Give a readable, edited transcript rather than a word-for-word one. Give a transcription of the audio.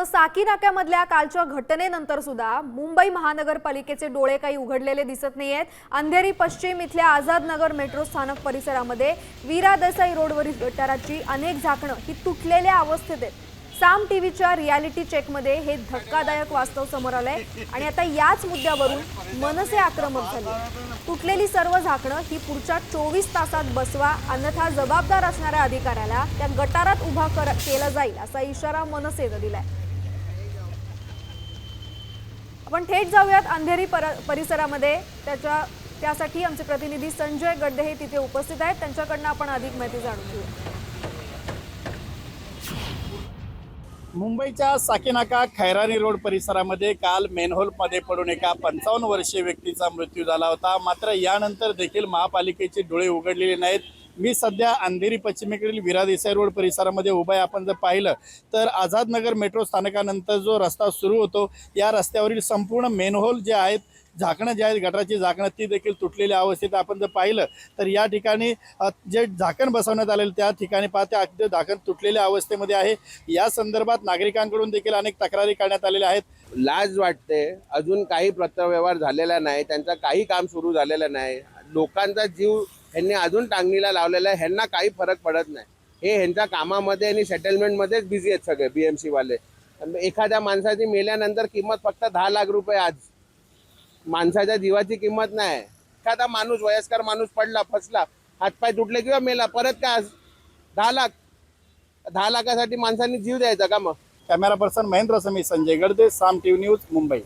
तर साकी नाक्यामधल्या कालच्या घटनेनंतर सुद्धा मुंबई महानगरपालिकेचे डोळे काही उघडलेले दिसत नाहीयेत। अंधेरी पश्चिम इथल्या आझाद नगर मेट्रो स्थानक परिसरामध्ये वीरा देसाई रोडवरील गटाराची अनेक झाकणं ही तुटलेल्या अवस्थेत आहेत। साम टीव्हीच्या रियालिटी चेकमध्ये हे धक्कादायक वास्तव समोर आलंय आणि आता याच मुद्द्यावरून मनसे आक्रमक झाले। तुटलेली सर्व झाकणं ही पुढच्या 24 तासात बसवा, अन्यथा जबाबदार असणाऱ्या अधिकाऱ्याला त्या गटारात उभा केला जाईल असा इशारा मनसेनं दिलाय। आपण थेट जाऊयात अंधेरी परिसरामध्ये। त्यासाठी आमचे प्रतिनिधी संजय गड्डे हे तिथे उपस्थित आहेत, त्यांच्याकडून आपण अधिक माहिती जाणून घेऊया। मुंबईच्या साकीनाका खैरानी रोड परिसरामध्ये काल मेनहोलमध्ये पडून एका 55 वर्षीय व्यक्तीचा मृत्यू झाला होता। मात्र यानंतर देखील महापालिकेचे डोळे उघडलेले नाहीत। मी सध्या अंधेरी पश्चिमेकडील वीरा देसाई रोड परिसरामध्ये उभा आहे। आपण जर पाहिलं तर आझाद नगर मेट्रो स्थानकानंतर जो रस्ता सुरू होतो या रस्त्यावरील संपूर्ण मेनहोल जे आहेत, झाकणं जे आहेत, गटाराची झाकणं ती देखील तुटलेल्या अवस्थेत आपण जर पाहिलं तर या ठिकाणी जे झाकण बसवण्यात आलेलं त्या ठिकाणी पाहते अगदी झाकण तुटलेल्या अवस्थेमध्ये आहे। या संदर्भात नागरिकांकडून देखील अनेक तक्रारी करण्यात आलेल्या आहेत। लाज वाटते, अजून काही पत्रव्यवहार झालेला नाही, त्यांचं काही काम सुरू झालेलं नाही, लोकांचा जीव ह्यांनी अजून टांगणीला लावलेला आहे, ह्यांना काही फरक पडत नाही। हे ह्यांच्या कामामध्ये आणि सेटलमेंटमध्येच बिझी आहेत सगळे BMC वाले। एखाद्या माणसाची मेल्यानंतर किंमत फक्त 10 लाख रुपये, आज माणसाच्या जीवाची किंमत नाही। एखादा माणूस, वयस्कर माणूस पडला, फसला, हातपाय तुटले किंवा मेला, परत काय आज 10 लाखासाठी माणसांनी जीव द्यायचा का? मग कॅमेरा पर्सन महेंद्र समी, संजय गडदे, साम टीव्ही न्यूज, मुंबई।